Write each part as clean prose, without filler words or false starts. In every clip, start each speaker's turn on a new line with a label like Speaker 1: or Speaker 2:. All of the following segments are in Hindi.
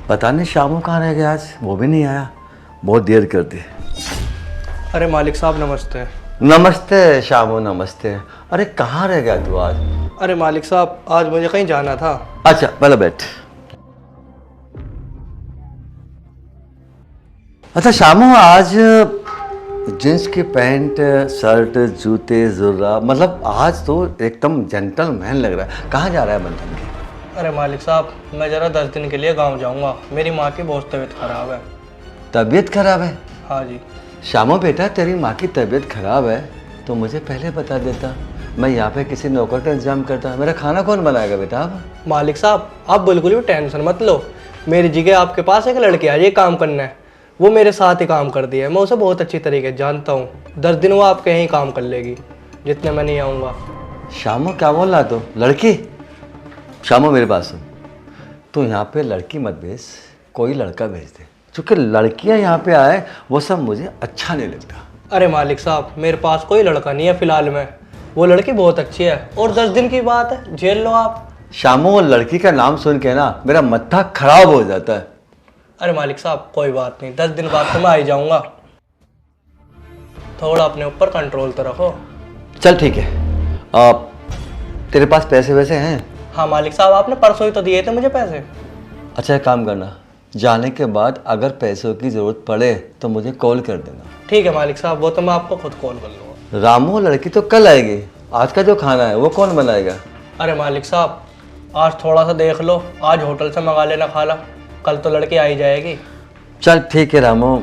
Speaker 1: पता नहीं शामू कहाँ रह गया, आज वो भी नहीं आया, बहुत देर कर दी।
Speaker 2: अरे मालिक साहब नमस्ते।
Speaker 1: नमस्ते शामू, नमस्ते। अरे कहाँ रह गया तू आज?
Speaker 2: अरे मालिक साहब आज मुझे कहीं जाना था।
Speaker 1: अच्छा पहले बैठ। अच्छा शामू, आज जींस की पैंट, शर्ट, जूते, जुर्रा, मतलब आज तो एकदम जेंटलमैन लग रहा है। कहाँ जा रहा है बंधन के?
Speaker 2: अरे मालिक साहब मैं ज़रा 10 दिन के लिए गांव जाऊंगा, मेरी माँ की बहुत तबीयत खराब है।
Speaker 1: तबीयत खराब है?
Speaker 2: हाँ जी।
Speaker 1: शामू बेटा, तेरी माँ की तबीयत खराब है तो मुझे पहले बता देता, मैं यहाँ पे किसी नौकर का इंतजाम करता। मेरा खाना कौन बनाएगा बेटा अब?
Speaker 2: मालिक साहब आप बिल्कुल भी टेंशन मत लो, मेरी जगह आपके पास एक लड़की आ ये काम करना है, वो मेरे साथ ही काम कर दिया है, मैं उसे बहुत अच्छी तरीके से जानता हूँ। 10 दिन वो आपके यहीं काम कर लेगी जितने मैं नहीं आऊँगा।
Speaker 1: शामू क्या बोल रहा तू? लड़की? शामू मेरे पास सुन, तू यहाँ पे लड़की मत भेज, कोई लड़का भेज दे, क्योंकि लड़कियाँ यहाँ पे आए वो सब मुझे अच्छा नहीं लगता।
Speaker 2: अरे मालिक साहब मेरे पास कोई लड़का नहीं है फिलहाल में, वो लड़की बहुत अच्छी है और 10 दिन की बात है, झेल लो आप।
Speaker 1: शामू, वो लड़की का नाम सुन के ना मेरा मत्था खराब हो जाता है।
Speaker 2: अरे मालिक साहब कोई बात नहीं, 10 दिन बाद तो मैं आ ही जाऊँगा, थोड़ा अपने ऊपर कंट्रोल तो रखो।
Speaker 1: चल ठीक है, तेरे पास पैसे वैसे हैं?
Speaker 2: हाँ मालिक साहब आपने परसों ही तो दिए थे मुझे पैसे।
Speaker 1: अच्छा एक काम करना, जाने के बाद अगर पैसों की ज़रूरत पड़े तो मुझे कॉल कर देना।
Speaker 2: ठीक है मालिक साहब, वो तो मैं आपको खुद कॉल कर लूँगा।
Speaker 1: रामू, लड़की तो कल आएगी, आज का जो खाना है वो कौन बनाएगा?
Speaker 2: अरे मालिक साहब आज थोड़ा सा देख लो, आज होटल से मंगा लेना खाना, कल तो लड़की आ ही जाएगी।
Speaker 1: चल ठीक है रामू,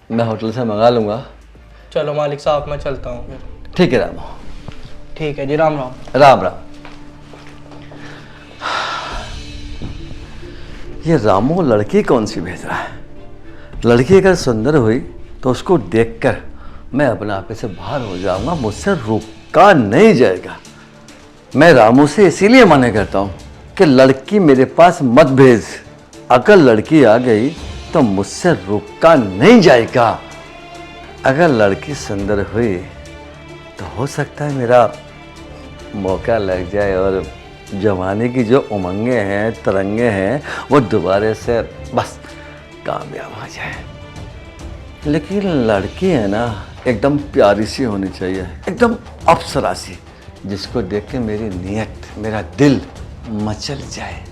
Speaker 1: मैं होटल से मंगा लूँगा।
Speaker 2: चलो मालिक साहब मैं चलता हूँ फिर।
Speaker 1: ठीक है रामू।
Speaker 2: ठीक है जी, राम राम।
Speaker 1: राम राम। ये रामू लड़की कौन सी भेज रहा है? लड़की अगर सुंदर हुई तो उसको देखकर मैं अपने आपे से बाहर हो जाऊंगा, मुझसे रुका नहीं जाएगा। मैं रामू से इसीलिए मना करता हूँ कि लड़की मेरे पास मत भेज, अगर लड़की आ गई तो मुझसे रुका नहीं जाएगा। अगर लड़की सुंदर हुई तो हो सकता है मेरा मौका लग जाए और जवानी की जो उमंगे हैं, तरंगे हैं, वो दोबारा से बस कामयाब हो जाए। लेकिन लड़की है ना, एकदम प्यारी सी होनी चाहिए, एकदम अप्सरा सी, जिसको देख के मेरी नीयत, मेरा दिल मचल जाए।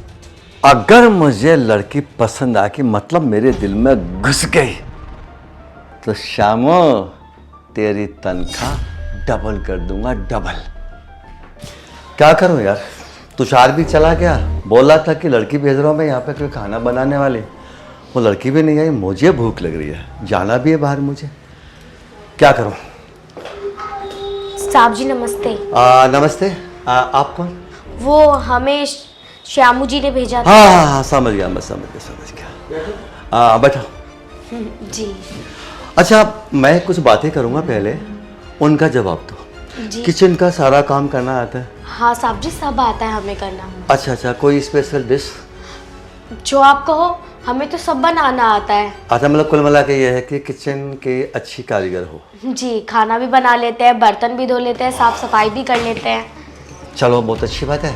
Speaker 1: अगर मुझे लड़की पसंद आ गई, मतलब मेरे दिल में घुस गई, तो शामो तेरी तनख्वाह डबल कर दूंगा, डबल। क्या करूं यार, तुषार भी चला गया, बोला था कि लड़की भेज रहा हूं मैं यहाँ पे कोई खाना बनाने वाली, वो लड़की भी नहीं आई। मुझे भूख लग रही है, जाना भी है बाहर मुझे, क्या करूं?
Speaker 3: साहब जी नमस्ते।
Speaker 1: नमस्ते। आप कौन?
Speaker 3: वो हमें श्यामू जी ने भेजा था।
Speaker 1: हाँ, समझ गया, मैं समझ गया। बैठो।
Speaker 3: जी।
Speaker 1: अच्छा, मैं कुछ बातें करूंगा, पहले उनका जवाब दो।
Speaker 3: जी।
Speaker 1: किचन का सारा काम करना आता है?
Speaker 3: हाँ साहब जी सब आता है हमें करना।
Speaker 1: अच्छा, कोई स्पेशल डिश?
Speaker 3: जो आप कहो, हमें तो सब बनाना आता है।
Speaker 1: अच्छा, मतलब कुल मिला के ये है कि किचन के अच्छी कारीगर हो।
Speaker 3: जी, खाना भी बना लेते हैं, बर्तन भी धो लेते हैं, साफ सफाई भी कर लेते हैं।
Speaker 1: चलो बहुत अच्छी बात है।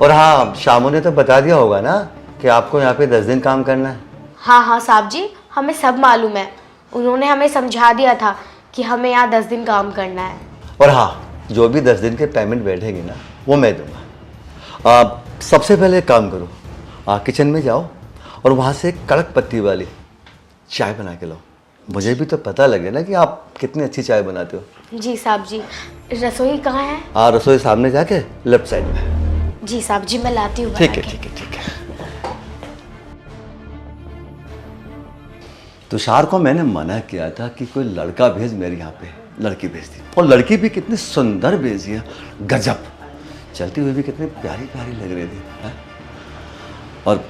Speaker 1: और हाँ, शामू ने तो बता दिया होगा ना कि आपको यहाँ पे 10 दिन काम करना है?
Speaker 3: हाँ साहब जी हमें सब मालूम है, उन्होंने हमें समझा दिया था कि हमें यहाँ 10 दिन काम करना है।
Speaker 1: और हाँ, जो भी 10 दिन के पेमेंट बैठेगी ना वो मैं दूंगा। सबसे पहले एक काम करो, किचन में जाओ और वहाँ से कड़क पत्ती वाली चाय बना के लो, मुझे भी तो पता लगे ना कि आप कितनी अच्छी चाय बनाते हो।
Speaker 3: जी साहब जी। रसोई कहाँ है?
Speaker 1: रसोई सामने जाके लेफ्ट साइड में।
Speaker 3: जी साहब जी मैं लाती हूँ।
Speaker 1: ठीक है। तुषार को मैंने मना किया था कि कोई लड़का भेज, मेरे यहाँ पे लड़की भेज दी, और लड़की भी कितनी सुंदर भेजी है, गजब। चलती हुई भी कितनी प्यारी प्यारी लग रही थी, है? और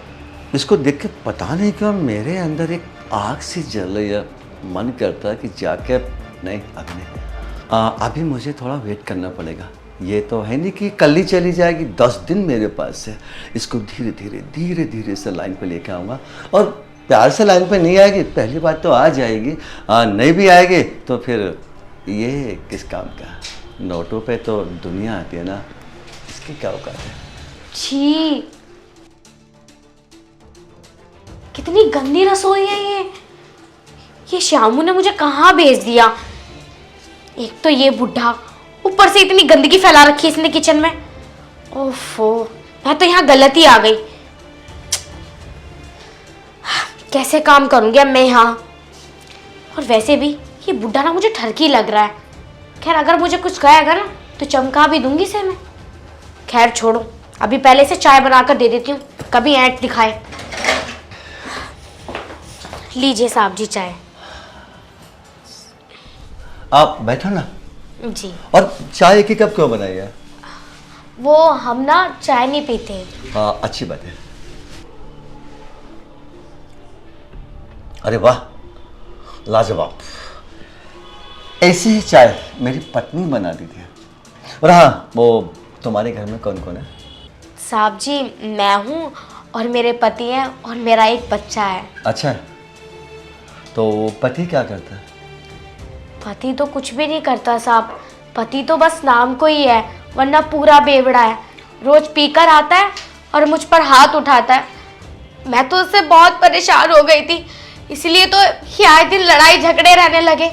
Speaker 1: इसको देख के पता नहीं क्यों मेरे अंदर एक आग सी जल रही है, मन करता है कि जाके नहीं, अभी नहीं, अभी मुझे थोड़ा वेट करना पड़ेगा। ये तो है नहीं कि कल ही चली जाएगी, 10 दिन मेरे पास है। इसको धीरे धीरे से लाइन पे लेके आऊँगा, और प्यार से लाइन पे नहीं आएगी, पहली बात तो आ जाएगी, नहीं भी आएगी तो फिर ये किस काम का? नोटों पे तो दुनिया आती है ना, इसकी क्या औकात है?
Speaker 3: छी। कितनी गंदी रसोई है ये श्यामू ने मुझे कहाँ भेज दिया। एक तो ये बुढ़ा, ऊपर से इतनी गंदगी फैला रखी है इसने किचन में। ओफो, मैं तो यहाँ गलत ही आ गई। कैसे काम करूंगी अब मैं यहाँ। और वैसे भी ये बुढ़ा ना मुझे ठरकी लग रहा है। खैर अगर मुझे कुछ कहेगा ना तो चमका भी दूंगी इसे मैं। खैर छोड़ो, अभी पहले से चाय बनाकर दे देती हूँ, कभी ऐंठ दिखाए। लीजिए साहब जी चाय।
Speaker 1: आप बैठो ना।
Speaker 3: जी।
Speaker 1: और चाय की कप क्यों बनाई है?
Speaker 3: वो हम ना चाय नहीं पीते।
Speaker 1: हाँ, अच्छी बात है। अरे वाह, लाजवाब। ऐसी ही चाय मेरी पत्नी बनाती थी। और हाँ, वो तुम्हारे घर में कौन कौन है?
Speaker 3: साहब जी मैं हूँ और मेरे पति हैं और मेरा एक बच्चा है।
Speaker 1: अच्छा है। तो पति क्या करता है?
Speaker 3: पति तो कुछ भी नहीं करता साहब, पति तो बस नाम को ही है, वरना पूरा बेवड़ा है। रोज पीकर आता है और मुझ पर हाथ उठाता है। मैं तो उससे बहुत परेशान हो गई थी, इसलिए तो ये आए दिन लड़ाई झगड़े रहने लगे।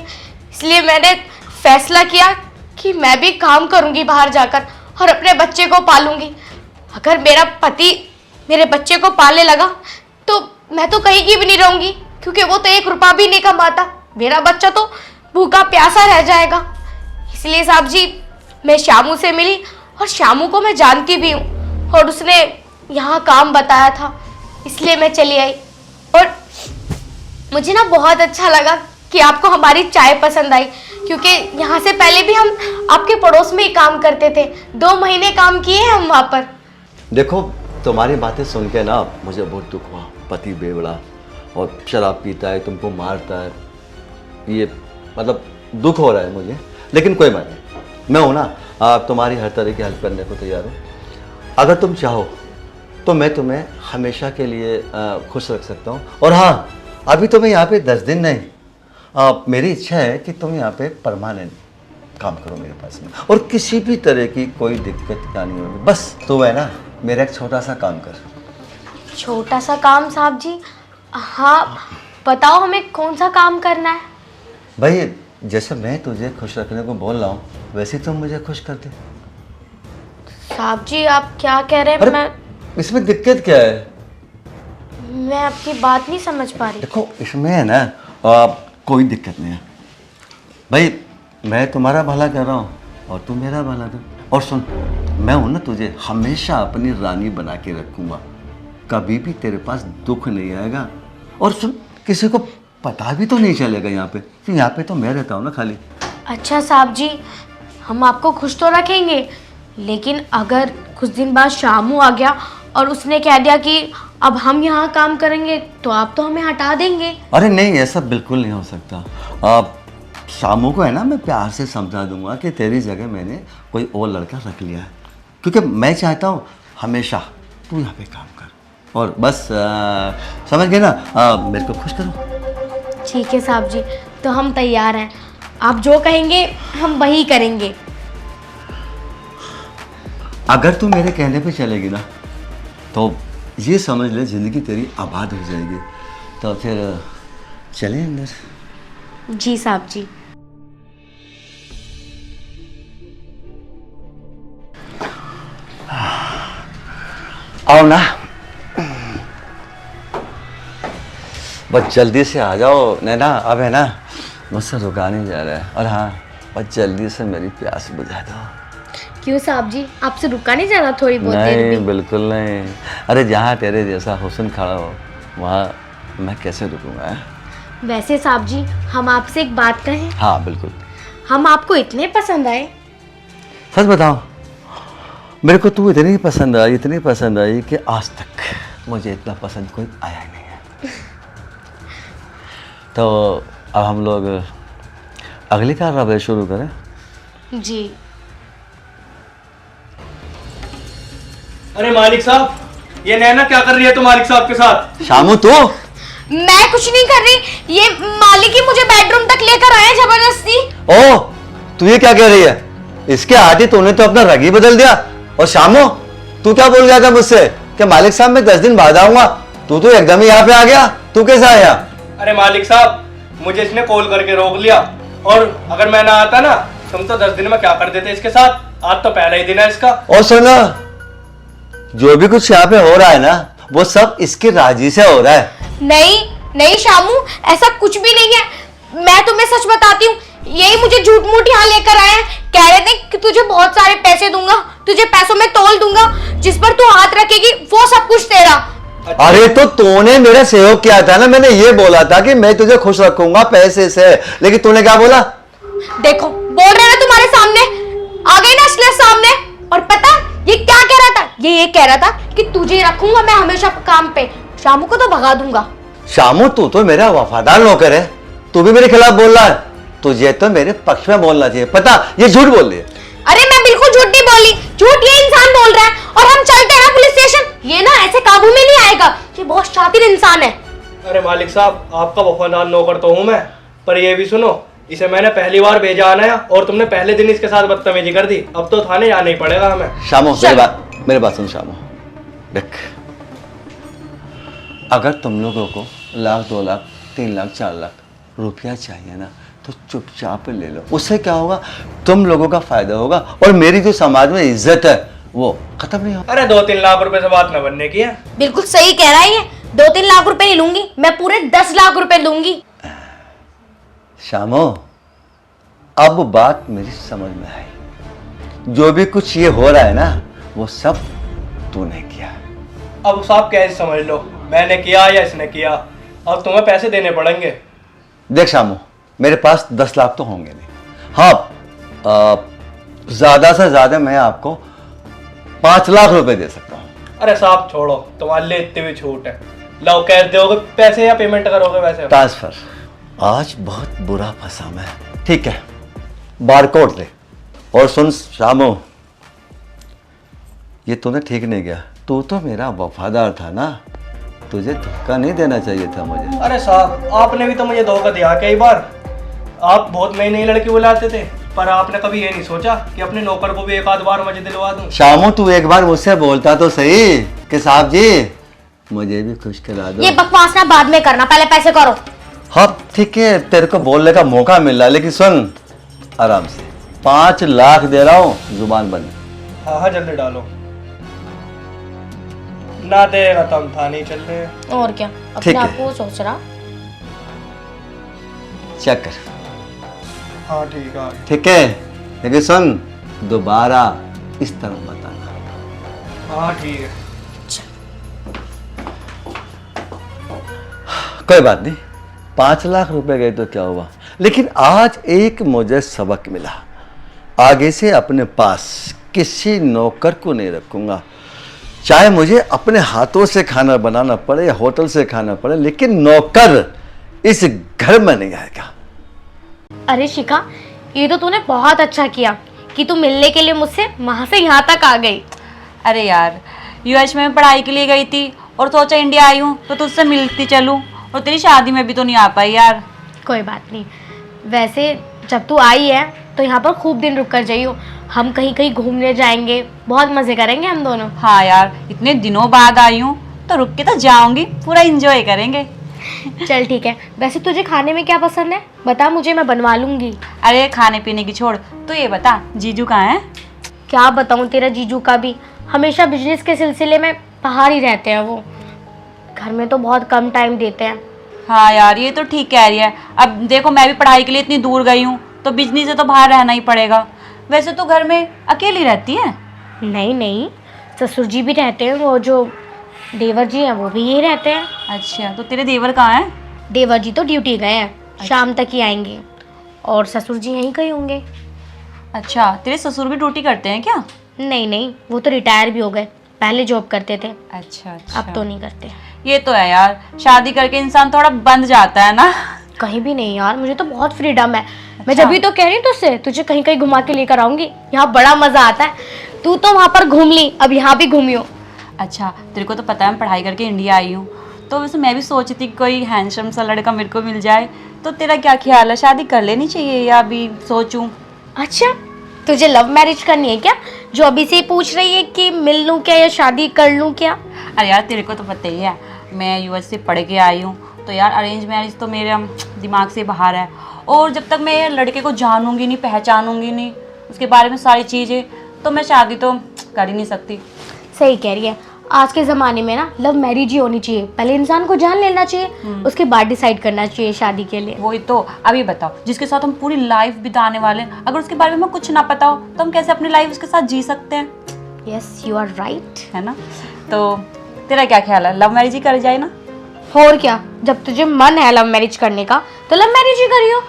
Speaker 3: इसलिए मैंने फैसला किया कि मैं भी काम करूंगी बाहर जाकर और अपने बच्चे को पालूंगी। अगर मेरा पति मेरे बच्चे को पालने लगा तो मैं तो कहीं की भी नहीं रहूंगी, क्योंकि वो तो 1 रुपया भी नहीं कमाता। मेरा बच्चा तो भूखा प्यासा रह जाएगा। इसलिए साहब जी मैं श्यामू से मिली और श्यामू को मैं जानती भी हूँ और उसने यहाँ काम बताया था, इसलिए मैं चली आई। और मुझे ना बहुत अच्छा लगा कि आपको हमारी चाय पसंद आई, क्योंकि यहाँ से पहले भी हम आपके पड़ोस में ही काम करते थे। 2 महीने काम किए हैं हम वहाँ पर।
Speaker 1: देखो, तुम्हारी बातें सुन के ना मुझे बहुत दुख हुआ। पति बेवड़ा और शराब पीता है, तुमको मारता है, ये मतलब दुख हो रहा है मुझे। लेकिन कोई बात नहीं, मैं हूँ ना, तुम्हारी हर तरह की हेल्प करने को तैयार हूँ। अगर तुम चाहो तो मैं तुम्हें हमेशा के लिए खुश रख सकता हूँ। और हाँ, अभी तो मैं यहाँ पे 10 दिन नहीं, मेरी इच्छा है कि तुम यहाँ पे परमानेंट काम करो मेरे पास में, और किसी भी तरह की कोई दिक्कत नहीं होगी। बस तो है ना, मेरा एक छोटा सा काम कर।
Speaker 3: छोटा सा काम साहब जी? हाँ बताओ, हमें कौन सा काम करना है?
Speaker 1: भाई, जैसे मैं तुझे खुश रखने को बोल रहा हूँ वैसे तुम मुझे खुश कर दे।
Speaker 3: साहब जी आप क्या कह रहे हैं? मैं
Speaker 1: इसमें दिक्कत क्या है?
Speaker 3: मैं आपकी बात नहीं समझ पा रही।
Speaker 1: देखो, इसमें है ना कोई दिक्कत नहीं है भाई। मैं तुम्हारा भला कर रहा हूँ और तुम मेरा भला कर। और सुन, मैं हूँ ना, तुझे हमेशा अपनी रानी बना के रखूँगा। कभी भी तेरे पास दुख नहीं आएगा। और सुन, किसी को पता भी तो नहीं चलेगा यहाँ पे, कि यहाँ पे तो मैं रहता हूँ ना खाली।
Speaker 3: अच्छा साहब जी, हम आपको खुश तो रखेंगे, लेकिन अगर कुछ दिन बाद शामू आ गया और उसने कह दिया कि अब हम यहाँ काम करेंगे, तो आप तो हमें हटा देंगे।
Speaker 1: अरे नहीं, ऐसा बिल्कुल नहीं हो सकता। शामू को है ना, मैं प्यार से समझा दूंगा कि तेरी जगह मैंने कोई और लड़का रख लिया है, क्योंकि मैं चाहता हूँ हमेशा तू यहाँ पे काम कर। और बस समझ गए ना, मेरे को खुश करो।
Speaker 3: ठीक है साहब जी, तो हम तैयार हैं। आप जो कहेंगे हम वही करेंगे।
Speaker 1: अगर तू मेरे कहने पे चलेगी ना, तो ये समझ ले ज़िंदगी तेरी आबाद हो जाएगी। तो फिर चलें अंदर।
Speaker 3: जी साहब जी।
Speaker 1: आओ ना, बस जल्दी से आ जाओ नैना। अब है ना, मुझसे रुका नहीं जा रहा है। और हाँ, बस जल्दी से मेरी प्यास बुझा दो।
Speaker 3: क्यों साहब जी, आपसे रुका नहीं जा रहा थोड़ी बहुत देर
Speaker 1: नहीं,
Speaker 3: भी?
Speaker 1: बिल्कुल नहीं। अरे जहाँ तेरे जैसा हुस्न खड़ा हो वहाँ मैं कैसे रुकूंगा?
Speaker 3: वैसे साहब जी, हम आपसे एक बात कहें?
Speaker 1: हाँ बिल्कुल।
Speaker 3: हम आपको इतने पसंद आए।
Speaker 1: सच बताओ, मेरे को तू इतनी पसंद आई कि आज तक मुझे इतना पसंद कोई आया ही नहीं है। तो अब हम लोग अगली कार्रवाई शुरू करें।
Speaker 3: जी।
Speaker 2: अरे मालिक साहब, ये नैना क्या कर रही है तो मालिक साहब के साथ?
Speaker 1: शामू तू?
Speaker 3: मैं कुछ नहीं कर रही, ये मालिक ही मुझे बेडरूम तक लेकर आए जबरदस्ती।
Speaker 1: ओ, तू ये क्या कह रही है? इसके आदि तूने तो अपना रंग ही बदल दिया। और शामू, तू क्या बोल गया था मुझसे कि मालिक साहब मैं 10 दिन बाद आऊंगा? तू तो एकदम ही यहाँ पे आ गया। तू कैसा आया?
Speaker 2: अरे मालिक साहब, मुझे इसने कॉल करके रोक लिया, और अगर मैं ना आता ना, तुम तो 10 दिन में क्या कर देते इसके साथ। आज तो पहला ही दिन है इसका।
Speaker 1: और सुनो, जो भी कुछ यहाँ पे हो रहा है ना, वो सब इसके राजी से हो रहा है।
Speaker 3: नहीं नहीं शामू, ऐसा कुछ भी नहीं है। मैं तुम्हें सच बताती हूँ, यही मुझे झूठ मूठ यहाँ लेकर आए हैं। कह रहे थे कि तुझे बहुत सारे पैसे दूंगा, तुझे पैसों में तोल दूंगा, जिस पर तू हाथ रखेगी वो सब कुछ तेरा।
Speaker 1: अरे तो तूने मेरा सहयोग किया था ना, मैंने ये बोला था कि मैं तुझे खुश रखूंगा पैसे से, लेकिन तूने क्या बोला?
Speaker 3: देखो, बोल रहे ना तुम्हारे सामने, आ गई ना असलियत सामने। और पता ये क्या कह रहा था? ये कह रहा था कि तुझे रखूंगा मैं हमेशा काम पे, शामू को तो भगा दूंगा।
Speaker 1: शामू, तू तो मेरा वफादार नौकर है, तू भी मेरे खिलाफ बोल रहा है। तुझे तो मेरे पक्ष में बोलना चाहिए। पता ये झूठ बोल रही है।
Speaker 3: अरे मैं बिल्कुल झूठ नहीं बोली, झूठ ये इंसान बोल रहा है। और हम चलते हैं पुलिस स्टेशन, ये ना ऐसे काबू में नहीं आएगा, ये बहुत शातिर इंसान है।
Speaker 2: अरे मालिक साहब, आपका वफादार नौकर तो हूँ मैं, पर ये भी सुनो, इसे मैंने पहली बार भेजा आना, और तुमने पहले दिन इसके साथ बदतमीजी कर दी। अब तो थाने जाना ही पड़ेगा हमें।
Speaker 1: शामू, मेरी बात सुन शामू। देख, अगर तुम लोगों को 1 लाख 2 लाख 3 लाख 4 लाख रुपया चाहिए ना, तो चुपचाप ले लो। उससे क्या होगा? तुम लोगों का फायदा होगा, और मेरी जो समाज में इज्जत है वो खत्म नहीं होगी।
Speaker 2: अरे 2-3 लाख रुपए से बात न बनने की है।
Speaker 3: बिल्कुल सही कह रहा है ये। 2-3 लाख रुपए नहीं लूंगी मैं, पूरे 10 लाख रुपए लूंगी।
Speaker 1: शामो, अब बात मेरी समझ में आई। जो भी कुछ ये हो रहा है ना, वो सब तूने किया।
Speaker 2: अब साहब कैसे समझ लो, मैंने किया या इसने किया, अब तुम्हें पैसे देने पड़ेंगे।
Speaker 1: देख शामू, मेरे पास 10 लाख तो होंगे नहीं। हाँ, ज्यादा से ज्यादा मैं आपको 5 लाख रुपए दे सकता हूँ।
Speaker 2: अरे साहब छोड़ो, तुम्हारे लिए इतनी भी छूट है। लो, कैश दोगे पैसे या पेमेंट करोगे वैसे?
Speaker 1: ट्रांसफर। आज बहुत बुरा फंसा मैं। ठीक है, बारकोड ले। और सुन शामू, ये तूने ठीक नहीं किया। तू तो मेरा वफादार था ना, तुझे धोखा नहीं देना चाहिए था मुझे।
Speaker 2: अरे साहब, आपने भी तो मुझे धोखा दिया कई बार। आप बहुत नई नई लड़की बुलाते थे, पर आपने कभी ये नहीं सोचा कि अपने नौकर को भी एक आध बार मुझे दिलवा दूं।
Speaker 1: शामू, तू एक बार मुझसे बोलता तो सही कि साहब जी मुझे भी खुश करा दो।
Speaker 3: ये बकवास ना बाद में करना, पहले पैसे करो।
Speaker 1: हाँ ठीक है, तेरे को बोलने का मौका मिल रहा है, लेकिन सुन आराम से। 5 लाख दे रहा हूँ, जुबान बंद।
Speaker 2: हाँ हाँ, जल्दी डालो। ना देगा तो हम थाने चल रहे हैं।
Speaker 3: और क्या,
Speaker 1: ठीक
Speaker 3: अपने
Speaker 1: है।
Speaker 3: आप को सोच रहा।
Speaker 1: चेक कर।
Speaker 2: हाँ ठीक है।
Speaker 1: ठीक है, लेकिन सुन, दोबारा इस तरह मत आना।
Speaker 2: हाँ ठीक है।
Speaker 1: कोई बात नहीं, 5 लाख रुपए गए तो क्या हुआ, लेकिन आज एक मुझे सबक मिला। आगे से अपने पास किसी नौकर को नहीं रखूंगा, चाहे मुझे अपने हाथों से खाना बनाना पड़े या होटल से खाना पड़े, लेकिन नौकर इस घर में नहीं आएगा।
Speaker 3: अरे शिखा, ये तो तूने बहुत अच्छा किया कि तू मिलने के लिए मुझसे वहां से यहाँ तक आ गई।
Speaker 4: अरे यार, यूएस में पढ़ाई के लिए गई थी और सोचा इंडिया आई हूँ तो तुझसे मिलती चलूँ, और तेरी शादी में भी तो नहीं आ पाई यार।
Speaker 3: कोई बात नहीं, वैसे जब तू आई है तो यहाँ पर खूब दिन रुक कर जाइयो। हम कहीं कहीं घूमने जाएंगे, बहुत मजे करेंगे हम दोनों।
Speaker 4: हाँ यार, इतने दिनों बाद आई हूँ तो रुक के तो जाऊंगी, पूरा एंजॉय करेंगे।
Speaker 3: चल ठीक है, वैसे तुझे खाने में क्या पसंद है बता मुझे, मैं बनवा लूंगी।
Speaker 4: अरे खाने पीने की छोड़, तो ये बता जीजू कहाँ है?
Speaker 3: क्या बताऊँ, तेरा जीजू का भी हमेशा बिजनेस के सिलसिले में बाहर ही रहते हैं। वो घर में तो बहुत कम टाइम देते हैं।
Speaker 4: हाँ यार, ये तो ठीक कह रही है। अब देखो, मैं भी पढ़ाई के लिए इतनी दूर गई हूँ तो बिजनेस से तो बाहर रहना ही पड़ेगा। वैसे तो घर में अकेली रहती है?
Speaker 3: नहीं नहीं, ससुर जी भी रहते हैं, वो जो देवर जी हैं वो भी यही रहते हैं।
Speaker 4: अच्छा, तो तेरे देवर कहाँ हैं?
Speaker 3: देवर जी तो ड्यूटी गए हैं, शाम तक ही आएंगे, और ससुर जी यहीं कहीं होंगे।
Speaker 4: अच्छा, तेरे ससुर भी ड्यूटी करते हैं क्या?
Speaker 3: नहीं नहीं, वो तो रिटायर भी हो गए, पहले जॉब करते थे,
Speaker 4: अच्छा अच्छा,
Speaker 3: अब तो नहीं करते।
Speaker 4: ये तो है यार, शादी करके इंसान थोड़ा बंद जाता है ना।
Speaker 3: कहीं भी नहीं यार, मुझे तो बहुत फ्रीडम है। मैं
Speaker 4: अच्छा।
Speaker 3: जब भी तो कह रही हूँ तुझसे, तुझे कहीं कहीं घुमा के लेकर आऊंगी, यहाँ बड़ा मजा आता है। तू तो वहाँ पर घूम ली, अब यहाँ भी घूमियो।
Speaker 4: अच्छा, तेरे को तो पता है मैं पढ़ाई करके इंडिया आई हूँ, तो वैसे मैं भी सोच रही थी कोई हैंडसम सा लड़का मेरे को मिल जाए। तो तेरा क्या ख्याल है, शादी कर लेनी चाहिए या अभी सोचूं?
Speaker 3: अच्छा, तुझे लव मैरिज करनी है क्या, जो अभी से ही पूछ रही है कि मिल लूँ क्या या शादी कर लूँ क्या?
Speaker 4: अरे यार, तेरे को तो पता ही है मैं यूएस से पढ़ के आई हूँ, तो यार अरेंज मैरिज तो मेरे दिमाग से बाहर है। और जब तक मैं लड़के को जानूंगी नहीं, पहचानूंगी नहीं उसके बारे में सारी चीज़ें, तो मैं शादी तो कर ही नहीं सकती।
Speaker 3: सही कह रही है। आज के ज़माने में ना लव मैरिज ही होनी चाहिए। पहले इंसान को जान लेना चाहिए, उसके बाद डिसाइड करना चाहिए शादी के लिए।
Speaker 4: वही तो। अभी बताओ, जिसके साथ हम पूरी लाइफ बिताने वाले हैं, अगर उसके बारे में हमें कुछ ना पता हो तो हम कैसे अपनी लाइफ उसके साथ जी सकते हैं?
Speaker 3: Yes, you are right.
Speaker 4: है ना? तो तेरा क्या ख्याल है, लव मैरिज ही कर जाए ना?
Speaker 3: और क्या, जब तुझे मन है लव मैरिज करने का तो लव मैरिज ही करियो।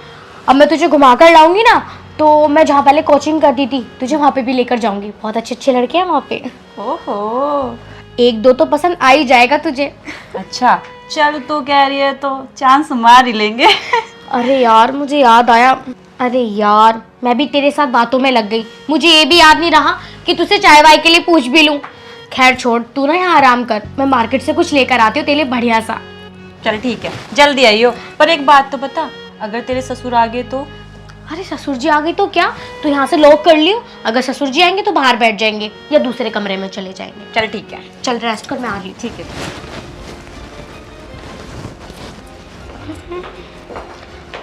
Speaker 3: अब मैं तुझे घुमा कर लाऊंगी ना, तो मैं जहाँ पहले कोचिंग करती थी तुझे वहाँ पे भी लेकर जाऊंगी। बहुत अच्छे अच्छे लड़के हैं वहाँ पे।
Speaker 4: ओहो,
Speaker 3: एक दो तो पसंद आ ही जाएगा तुझे।
Speaker 4: अच्छा चल, तू कह रही है तो चांस मार ही लेंगे।
Speaker 3: अरे यार मुझे याद आया। अरे यार मैं भी तेरे साथ बातों में लग गई, मुझे ये भी याद नहीं रहा कि तुझसे चाय वाय के लिए पूछ भी लूं। खैर छोड़, तू ना यहाँ आराम कर, मैं मार्केट से कुछ लेकर आती हूँ तेरे लिए बढ़िया सा।
Speaker 4: चल ठीक है, जल्दी आइयो। पर एक बात तो बता, अगर तेरे ससुर आ गए तो?
Speaker 3: अरे ससुर जी आ गई तो क्या, तू यहाँ से लॉक कर लियो। अगर ससुर जी आएंगे तो बाहर बैठ जाएंगे या दूसरे कमरे में चले जाएंगे।
Speaker 4: चल ठीक है।
Speaker 3: चल रेस्ट कर, मैं आ रही।
Speaker 4: ठीक है।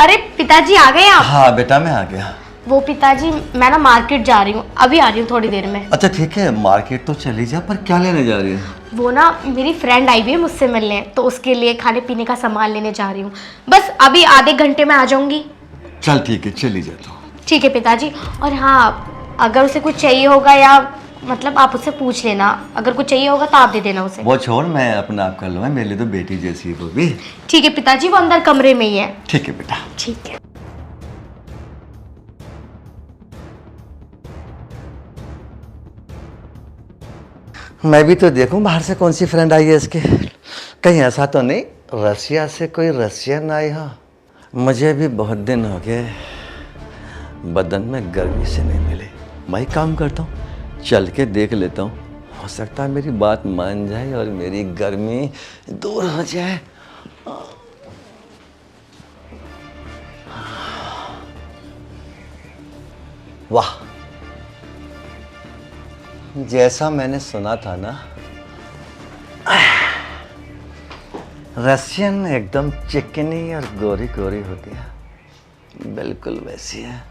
Speaker 3: अरे पिताजी आ गए आप?
Speaker 1: हाँ बेटा मैं आ गया।
Speaker 3: वो पिताजी मैं ना मार्केट जा रही हूँ, अभी आ रही हूँ थोड़ी देर में।
Speaker 1: अच्छा ठीक है, मार्केट तो चली जा, पर क्या लेने जा रही है?
Speaker 3: वो ना मेरी फ्रेंड आई हुई है मुझसे मिलने, तो उसके लिए खाने पीने का सामान लेने जा रही हूँ। बस अभी आधे घंटे में आ जाऊंगी।
Speaker 1: चल ठीक है, चली जा तो।
Speaker 3: ठीक है पिताजी। और हाँ, अगर उसे कुछ चाहिए होगा या मतलब आप उससे पूछ लेना, अगर कुछ चाहिए होगा तो आप दे देना उसे।
Speaker 1: वो छोड़, मैं अपना आप कर लूँगा, मेरे लिए तो बेटी जैसी है वो भी।
Speaker 3: ठीक है पिताजी, वो अंदर कमरे में ही है।
Speaker 1: ठीक है बेटा।
Speaker 3: ठीक है।
Speaker 1: मैं भी तो देखूं बाहर से कौन सी फ्रेंड आई है इसके। कहीं ऐसा तो नहीं रसिया से कोई रसियन आई हो? मुझे भी बहुत दिन हो गए बदन में गर्मी से नहीं मिली। मैं काम करता हूँ, चल के देख लेता हूँ, हो सकता है मेरी बात मान जाए और मेरी गर्मी दूर हो जाए। वाह, जैसा मैंने सुना था ना, रशियन एकदम चिकनी और गोरी गोरी होती है, बिल्कुल वैसी है।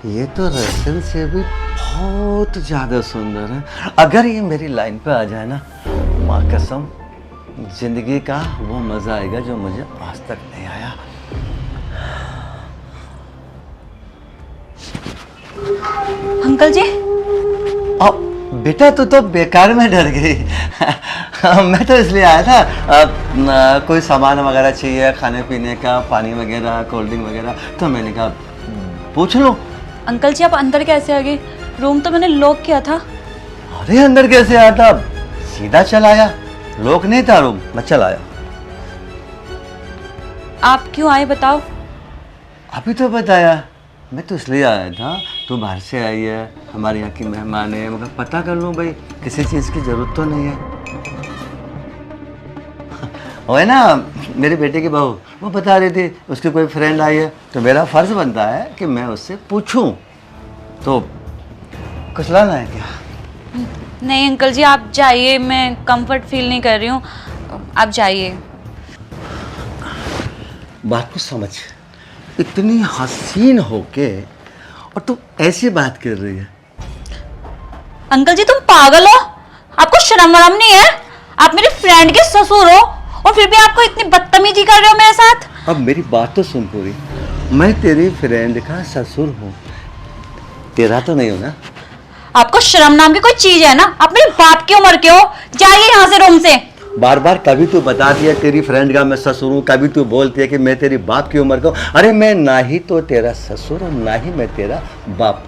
Speaker 1: ये तो रशियन से भी बहुत ज्यादा सुंदर है। अगर ये मेरी लाइन पे आ जाए ना, माँ कसम जिंदगी का वो मजा आएगा जो मुझे आज तक नहीं आया।
Speaker 4: अंकल जी।
Speaker 1: अब बेटा तू तो बेकार में डर गई। मैं तो इसलिए आया था, कोई सामान वगैरह चाहिए, खाने पीने का, पानी वगैरह, कोल्ड ड्रिंक वगैरह, तो मैंने कहा पूछ लो।
Speaker 4: अंकल जी आप अंदर कैसे आ गए? रूम तो मैंने लॉक किया था।
Speaker 1: अरे अंदर कैसे आया था, सीधा चला आया, लॉक नहीं था रूम, मैं चला आया।
Speaker 4: आप क्यों आए बताओ?
Speaker 1: अभी तो बताया, मैं तो इसलिए आया था, तू बाहर से आई है, हमारे यहाँ की मेहमान है, मगर पता कर लूँ भाई किसी चीज़ की ज़रूरत तो नहीं है। वो है ना मेरे बेटे की बहू, वो बता रही थी उसकी कोई फ्रेंड आई है, तो मेरा फ़र्ज़ बनता है कि मैं उससे पूछूं। तो कुछ लाना है क्या?
Speaker 4: नहीं अंकल जी आप जाइए, मैं कंफर्ट फील नहीं कर रही हूँ, आप जाइए।
Speaker 1: बात को समझ, इतनी हसीन होके और तू ऐसी बात कर रही है।
Speaker 4: अंकल जी तुम पागल हो? आपको शर्म वरम नहीं है? आप मेरी फ्रेंड के ससुर हो और फिर भी आपको इतनी बदतमीजी कर रहे हो मेरे साथ।
Speaker 1: अब मेरी बात तो सुन पूरी, मैं तेरी फ्रेंड का ससुर हूँ, तेरा तो नहीं हो ना?
Speaker 4: आपको शर्म नाम की कोई चीज है ना? आप मेरे बाप की उम्र के हो, जाइए यहाँ से रूम से।
Speaker 1: बार बार कभी तू बताती है तेरी फ्रेंड का मैं ससुर हूँ, कभी तू बोलती है कि मैं तेरी बाप की उम्र का हूँ। अरे मैं ना ही तो तेरा ससुर और ना ही मैं तेरा बाप।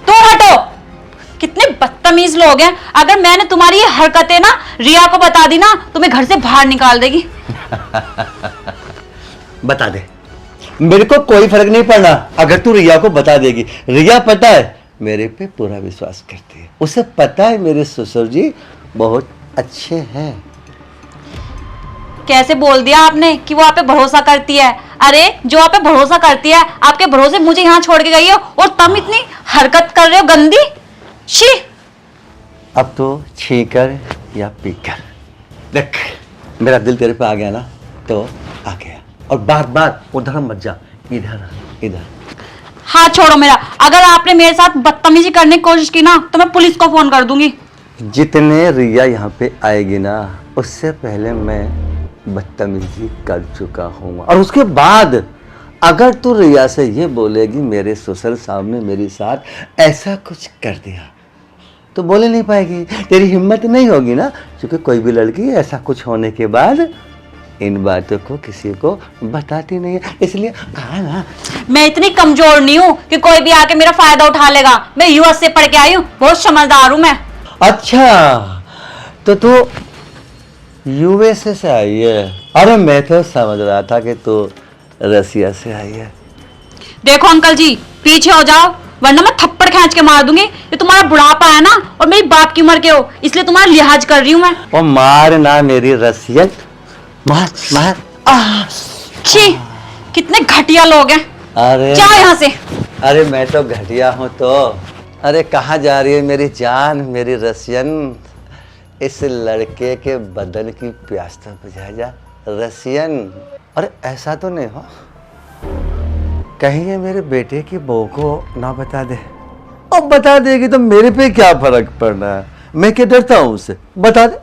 Speaker 4: तो हटो, कितने बदतमीज लोग हैं। अगर मैंने तुम्हारी ये हरकतें ना रिया को बता दी ना, तुम्हें घर से बाहर निकाल देगी।
Speaker 1: बता दे, मेरे को कोई फर्क नहीं पड़ना अगर तू रिया को बता देगी। रिया पता है मेरे पे पूरा विश्वास करती है, उसे पता है मेरे ससुर जी बहुत अच्छे हैं।
Speaker 4: कैसे बोल दिया आपने कि वो आप पे भरोसा करती है? अरे जो आप पे भरोसा करती है, आपके भरोसे मुझे यहाँ छोड़ के गई हो और तुम इतनी हरकत कर रहे हो गंदी। शी।
Speaker 1: अब तो छी कर या पी कर देख, मेरा दिल तेरे पे आ गया ना तो आ गया, और बार बार उधर मत जा, इधर इधर।
Speaker 4: हाथ छोड़ो मेरा। अगर आपने मेरे साथ बदतमीजी करने की कोशिश की ना तो मैं पुलिस को फोन कर दूंगी।
Speaker 1: जितने रिया यहाँ पे आएगी ना उससे पहले मैं बदतमीजी कर चुका हूँ, और उसके बाद अगर तू रिया से ये बोलेगी मेरे ससुर सामने मेरे साथ ऐसा कुछ कर दिया, तो बोले नहीं पाएगी, तेरी हिम्मत नहीं होगी ना, क्योंकि कोई भी लड़की ऐसा कुछ होने के बाद इन बातों को किसी को बताती नहीं है, इसलिए कहा ना।
Speaker 4: मैं इतनी कमजोर नहीं हूँ कि कोई भी आके मेरा फायदा उठा लेगा। मैं यूएस से पढ़ के आई हूँ, बहुत समझदार हूँ मैं।
Speaker 1: अच्छा, तो तू यूएसए से आई है? अरे मैं तो समझ रहा था कि तू रसिया से आई है।
Speaker 4: देखो अंकल जी, पीछे हो जाओ वरना मैं थप्पड़ खींच के मार दूंगी। ये तुम्हारा बुढ़ापा है ना, और मेरी बाप की उम्र के हो, इसलिए तुम्हारा लिहाज कर रही हूँ मैं।
Speaker 1: और मार ना मेरी रसियन, मार मार।
Speaker 4: छी, कितने घटिया लोग हैं।
Speaker 1: अरे
Speaker 4: जाओ यहाँ से।
Speaker 1: अरे मैं तो घटिया हूँ तो। अरे कहाँ जा रही है मेरी जान, मेरी रसियन? इस लड़के के बदन की प्यास तो बुझा जा रसियन। अरे ऐसा तो नहीं हो कहीं ये मेरे बेटे की बहू को ना बता दे? अब बता देगी तो मेरे पे क्या फर्क पड़ना है, मैं क्या डरता हूँ उससे, बता दे।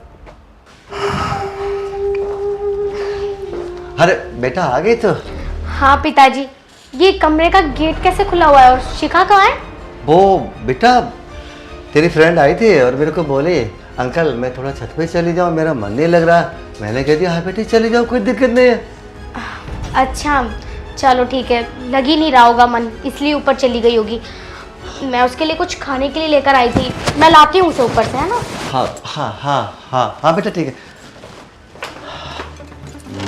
Speaker 1: अरे बेटा आ गई तो?
Speaker 3: हाँ पिताजी, ये कमरे का गेट कैसे खुला हुआ है और शिखा कहाँ है?
Speaker 1: वो बेटा तेरी फ्रेंड आई थी और मेरे को बोली अंकल मैं थोड़ा छत पे चली जाऊँ, मेरा मन नहीं लग रहा। मैंने कह दिया हाँ बेटी चली जाओ, कोई दिक्कत नहीं है।
Speaker 3: अच्छा चलो ठीक है, लग ही नहीं रहा होगा मन, इसलिए ऊपर चली गई होगी। मैं उसके लिए कुछ खाने के लिए लेकर आई थी, मैं लाती हूँ उसे ऊपर से, है ना?
Speaker 1: हाँ हाँ हाँ हाँ हाँ बेटा ठीक है।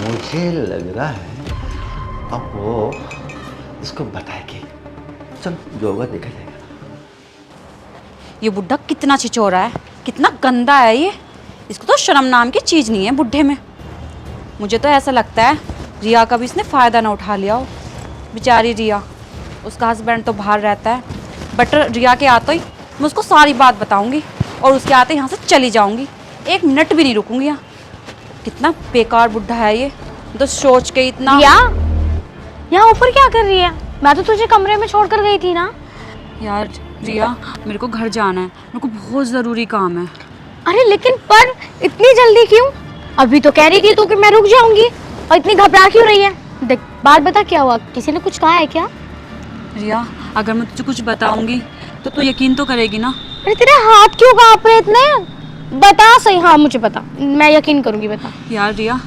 Speaker 1: मुझे लग रहा है अब वो इसको बताएगी, चल जो होगा देखा जाएगा।
Speaker 4: ये बुढ़ा कितना छिछोरा है, कितना गंदा है ये। इसको तो शर्म नाम की चीज नहीं है बुढ़े में। मुझे तो ऐसा लगता है रिया का भी इसने फायदा ना उठा लिया हो। बेचारी रिया, उसका हस्बैंड तो बाहर रहता है, बट रिया के आते ही मैं उसको सारी बात बताऊंगी और उसके आते यहाँ से चली जाऊंगी, एक मिनट भी नहीं रुकूंगी यहाँ। कितना बेकार बुढ़ा है ये, तो सोच के इतना।
Speaker 3: रिया, यहाँ ऊपर क्या कर रही है? मैं तो तुझे कमरे में छोड़कर गई थी ना।
Speaker 4: यार रिया, मेरे को घर जाना है, मेरे को बहुत ज़रूरी काम है।
Speaker 3: अरे लेकिन पर इतनी जल्दी क्यों? अभी तो कह रही थी तू कि मैं रुक जाऊंगी, और इतनी घबरा क्यों रही है? देख बात बता, क्या हुआ? किसी ने कुछ कहा है क्या?
Speaker 4: रिया, अगर मैं तुझे कुछ बताऊंगी तो तू यकीन तो करेगी ना?
Speaker 3: अरे तेरे हाथ क्यों कांप रहे इतने? बता सही। हाँ मुझे बता, मैं यकीन करूंगी, बता।
Speaker 4: यार रिया,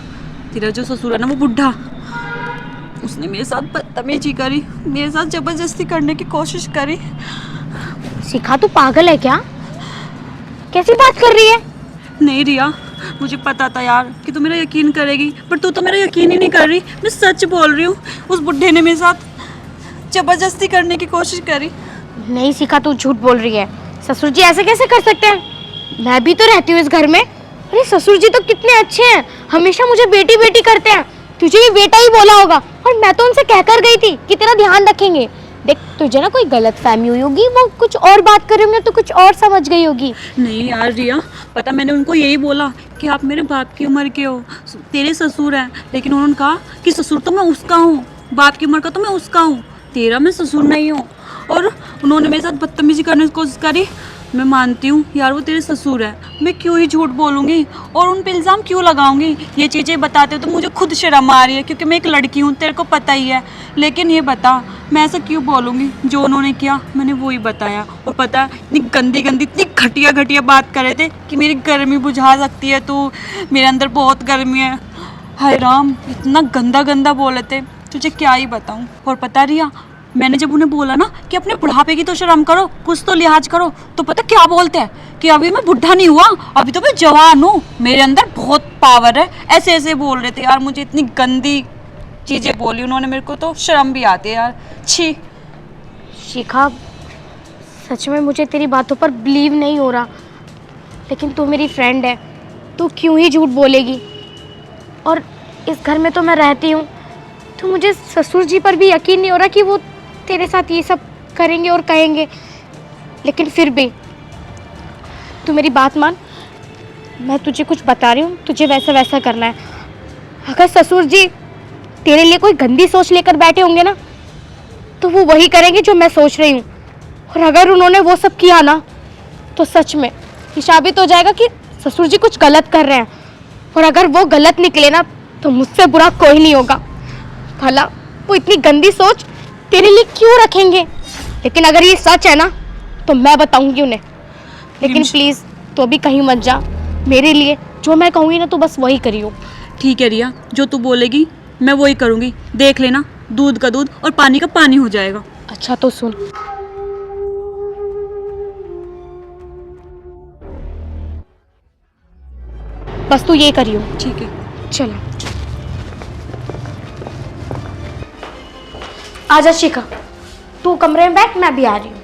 Speaker 4: तेरा जो ससुर है ना वो बुढ़ा, उसने मेरे साथ बदतमीजी करी, मेरे साथ जबरदस्ती करने की कोशिश करी।
Speaker 3: शिखा तू पागल है क्या? कैसी बात कर रही है?
Speaker 4: नहीं रिया, मुझे पता था यार कि तू मेरा यकीन करेगी, पर तू तो मेरा यकीन ही नहीं कर रही। मैं सच बोल रही हूँ, उस बुढ़े ने मेरे साथ जबरदस्ती करने की कोशिश करी।
Speaker 3: नहीं शिखा, तू झूठ बोल रही है। ससुर जी ऐसे कैसे कर सकते हैं? मैं भी तो रहती हूँ इस घर में। अरे ससुर जी तो कितने अच्छे हैं, हमेशा मुझे बेटी बेटी करते हैं। तुझे भी बेटा ही बोला होगा, और मैं तो उनसे कहकर गई थी कि तेरा ध्यान रखेंगे। देख तुझे ना कोई गलत फहमी हुई होगी, वो कुछ और बात कर रहे होंगे तो कुछ और समझ गई होगी।
Speaker 4: नहीं यार रिया, पता मैंने उनको यही बोला कि आप मेरे बाप की उम्र के हो, तेरे ससुर हैं, लेकिन उन्होंने कहा कि ससुर तो मैं उसका हूँ, बाप की उम्र का तो मैं उसका हूँ, तेरा मैं ससुर नहीं हूँ। और उन्होंने मेरे साथ बदतमीजी करने की कोशिश करी। मैं मानती हूँ यार वो तेरे ससुर है, मैं क्यों ही झूठ बोलूँगी और उन पे इल्ज़ाम क्यों लगाऊंगी? ये चीज़ें बताते हो तो मुझे खुद शर्म आ रही है, क्योंकि मैं एक लड़की हूँ, तेरे को पता ही है। लेकिन ये बता, मैं ऐसा क्यों बोलूँगी? जो उन्होंने किया मैंने वो ही बताया। और पता है इतनी गंदी गंदी, इतनी घटिया घटिया बात कर रहे थे कि मेरी गर्मी बुझा सकती है तू, मेरे अंदर बहुत गर्मी है। हाय राम, इतना गंदा गंदा बोले थे, तुझे क्या ही बताऊँ। और पता रिया, मैंने जब उन्हें बोला ना कि अपने बुढ़ापे की तो शर्म करो, कुछ तो लिहाज करो, तो पता क्या बोलते हैं कि अभी मैं बुढ़ा नहीं हुआ, अभी तो मैं जवान हूँ, मेरे अंदर बहुत पावर है। ऐसे ऐसे बोल रहे थे यार, मुझे इतनी गंदी चीज़ें बोली उन्होंने, मेरे को तो शर्म भी आती है यार। छी।
Speaker 3: शिखा सच में मुझे तेरी बातों पर बिलीव नहीं हो रहा, लेकिन तू मेरी फ्रेंड है, तू क्यों ही झूठ बोलेगी? और इस घर में तो मैं रहती हूँ, तो मुझे ससुर जी पर भी यकीन नहीं हो रहा कि वो तेरे साथ ये सब करेंगे और कहेंगे। लेकिन फिर भी तू मेरी बात मान, मैं तुझे कुछ बता रही हूँ, तुझे वैसा वैसा करना है। अगर ससुर जी तेरे लिए कोई गंदी सोच लेकर बैठे होंगे ना, तो वो वही करेंगे जो मैं सोच रही हूँ। और अगर उन्होंने वो सब किया ना, तो सच में ये साबित हो जाएगा कि ससुर जी कुछ गलत कर रहे हैं। और अगर वो गलत निकले ना, तो मुझसे बुरा कोई नहीं होगा। भला वो इतनी गंदी सोच तेरे लिए क्यों रखेंगे? लेकिन अगर ये सच है ना, तो मैं बताऊंगी उन्हें। लेकिन प्लीज तो अभी कहीं मत जा। मेरे लिए जो मैं कहूँगी ना, तो बस वही करियो।
Speaker 4: ठीक है रिया, जो तू बोलेगी मैं वही करूँगी। देख लेना, दूध का दूध और पानी का पानी हो जाएगा।
Speaker 3: अच्छा तो सुन, बस तू ये करियो।
Speaker 4: ठीक है।
Speaker 3: चलो आजा शिखा, तू कमरे में बैठ, मैं भी आ रही हूँ।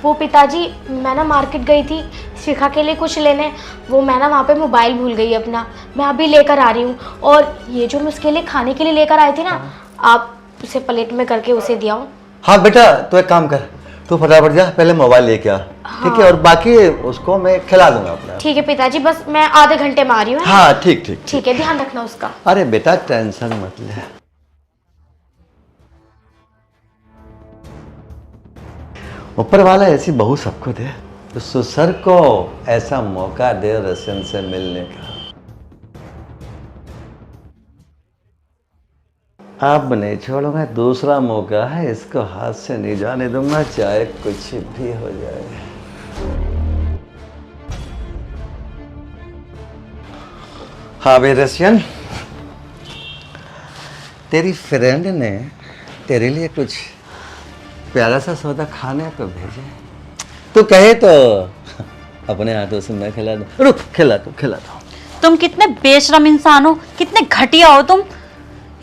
Speaker 3: वो पिताजी, मैं ना मार्केट गई थी शिखा के लिए कुछ लेने। वो मैं ना वहाँ पे मोबाइल भूल गई अपना, मैं अभी लेकर आ रही हूँ। और ये जो मैं उसके लिए खाने के लिए लेकर आई थी ना, आप उसे प्लेट में करके उसे दिया हूँ।
Speaker 1: हाँ बेटा, तो एक काम कर, तू फटाफट जा, पहले मोबाइल लेके आ। ठीक है, और बाकी उसको मैं खिला दूंगा अपना।
Speaker 3: ठीक है पिताजी, बस मैं आधे घंटे में आ रही हूँ।
Speaker 1: हाँ ठीक ठीक।
Speaker 3: ठीक है, ध्यान रखना उसका।
Speaker 1: अरे बेटा टेंशन मत ले। ऊपर वाला ऐसी बहू सबको दे, तो ससुर को ऐसा मौका दे रसन से मिलने का। अब नहीं छोड़ूंगा, दूसरा मौका है, इसको हाथ से नहीं जाने दूंगा, चाहे कुछ भी हो जाए। हाँ भाई रसियन, तेरी फ्रेंड ने तेरे लिए कुछ प्यारा सा सौदा खाने को भेजे। तू कहे तो अपने हाथों से मैं खिला दूं। रुक, खिला दो।
Speaker 4: तुम कितने बेशरम इंसान हो, कितने घटिया हो तुम।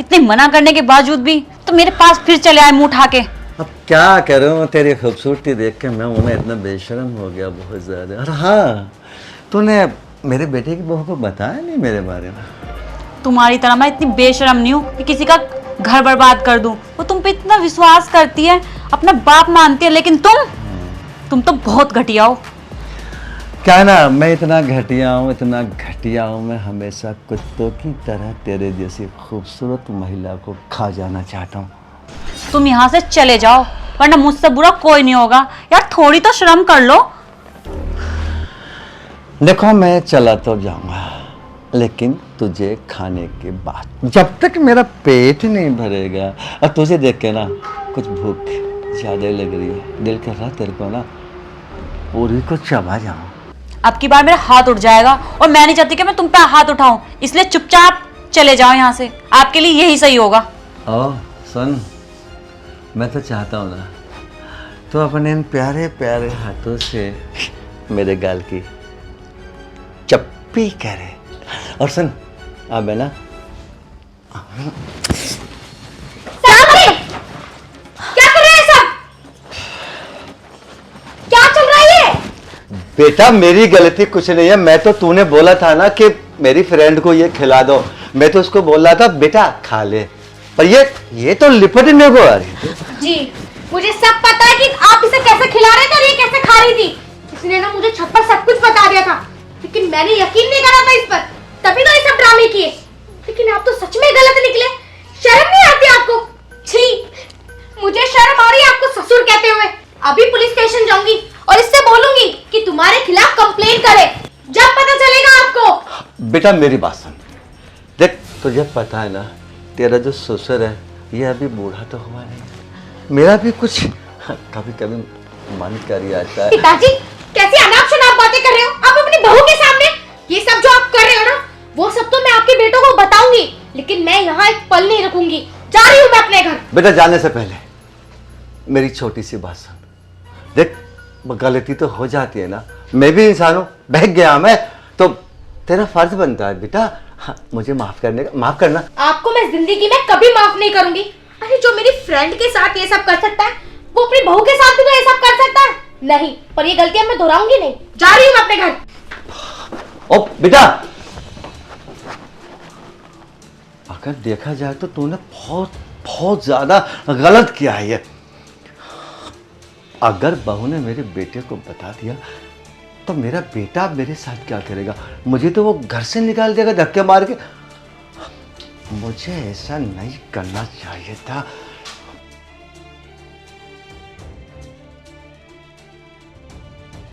Speaker 4: इतने मना करने के बावजूद भी तुम मेरे पास फिर चले आए मुंह उठा के।
Speaker 1: अब क्या करूं, तेरी खूबसूरती देख के मैं उन्हें इतना बेशरम हो गया, बहुत ज्यादा। और हाँ, तूने मेरे बेटे की बहू को बताया नहीं मेरे बारे में?
Speaker 4: तुम्हारी तरह मैं इतनी बेशरम नहीं हूँ कि किसी का घर बर्बाद कर दूं। वो तुम पे इतना विश्वास करती है, अपना बाप मानती है, लेकिन तुम तो बहुत घटिया हो।
Speaker 1: क्या ना, मैं इतना घटिया हूँ, मैं हमेशा कुत्तों की तरह तेरे जैसी खूबसूरत महिला को खा जाना चाहता हूँ।
Speaker 4: तुम यहाँ से चले जाओ, वरना मुझसे बुरा कोई नहीं होगा। यार थोड़ी तो शर्म कर लो।
Speaker 1: देखो मैं चला तो जाऊंगा, लेकिन तुझे खाने के बाद, जब तक मेरा पेट नहीं भरेगा। और तुझे देख के ना कुछ भूख ज्यादा लग रही है, दिल कर रहा तेरे को ना पूरी को चबा जाऊं।
Speaker 4: अब की बार मेरा हाथ उठ जाएगा, और मैं नहीं चाहती कि मैं तुम पे हाथ उठाऊं, इसलिए चुपचाप चले जाओ यहाँ से। आपके लिए यही सही होगा।
Speaker 1: ओ सुन, मैं तो चाहता हूँ ना, तो अपने इन प्यारे प्यारे हाथों से मेरे गाल की चप्पी करे। और सुन, अब है ना,
Speaker 3: क्या कर रहे हैं सब? क्या चल रहा है ये?
Speaker 1: बेटा मेरी गलती कुछ नहीं है। मैं तो, तूने बोला था ना कि मेरी फ्रेंड को ये खिला दो, मैं तो उसको बोल रहा था बेटा खा ले, पर ये तो लिपटने को आ रही थी।
Speaker 3: जी, मुझे सब पता है कि आप इसे कैसे खिला रहे थे और ये कैसे खा रही थी। इसने ना मुझे छत पर सब कुछ बता दिया था, लेकिन मैंने यकीन नहीं करा था इस पर, तभी तो ये सब ड्रामे किए। लेकिन आप तो सच में गलत निकले। शर्म नहीं आती आपको? छी, मुझे शर्म आ रही है आपको ससुर कहते हुए। अभी पुलिस स्टेशन जाऊंगी और इससे बोलूंगी कि तुम्हारे खिलाफ कंप्लेंट करे, जब पता चलेगा आपको।
Speaker 1: बेटा मेरी बात सुन, देख तुझे पता है ना, तेरा जो ससुर है ये अभी बूढ़ा तो हुआ नहीं, मेरा भी कुछ कभी कभी मन कर आता है।
Speaker 3: पिताजी, कैसी अनाप शनाप बातें कर रहे हो आप अपनी बहू के सामने? ये सब जो आप कर रहे हो ना, वो सब तो मैं आपके बेटों को बताऊंगी, लेकिन मैं यहाँ एक पल नहीं रुकूंगी। जा रही हूँ मैं अपने घर।
Speaker 1: बेटा जाने से पहले मेरी छोटी सी बात सुन। देख गलती तो हो जाती है ना, मैं भी इंसान हूँ, बहक गया मैं, तो तेरा फर्ज बनता है बेटा मुझे माफ करना।
Speaker 3: आपको मैं जिंदगी में कभी माफ नहीं करूंगी। अरे जो मेरी फ्रेंड के साथ ये सब कर सकता है, वो अपनी बहू के साथ भी तो ये सब कर सकता है। नहीं, पर ये गलतियां मैं दोहराऊंगी नहीं। जा रही हूँ मैं अपने घर।
Speaker 1: ओ बेटा, अगर देखा जाए तो तूने बहुत बहुत ज़्यादा गलत किया है ये। अगर बहू ने मेरे बेटे को बता दिया तो मेरा बेटा मेरे साथ क्या करेगा? मुझे तो वो घर से निकाल देगा धक्के मार के। मुझे ऐसा नहीं करना चाहिए था।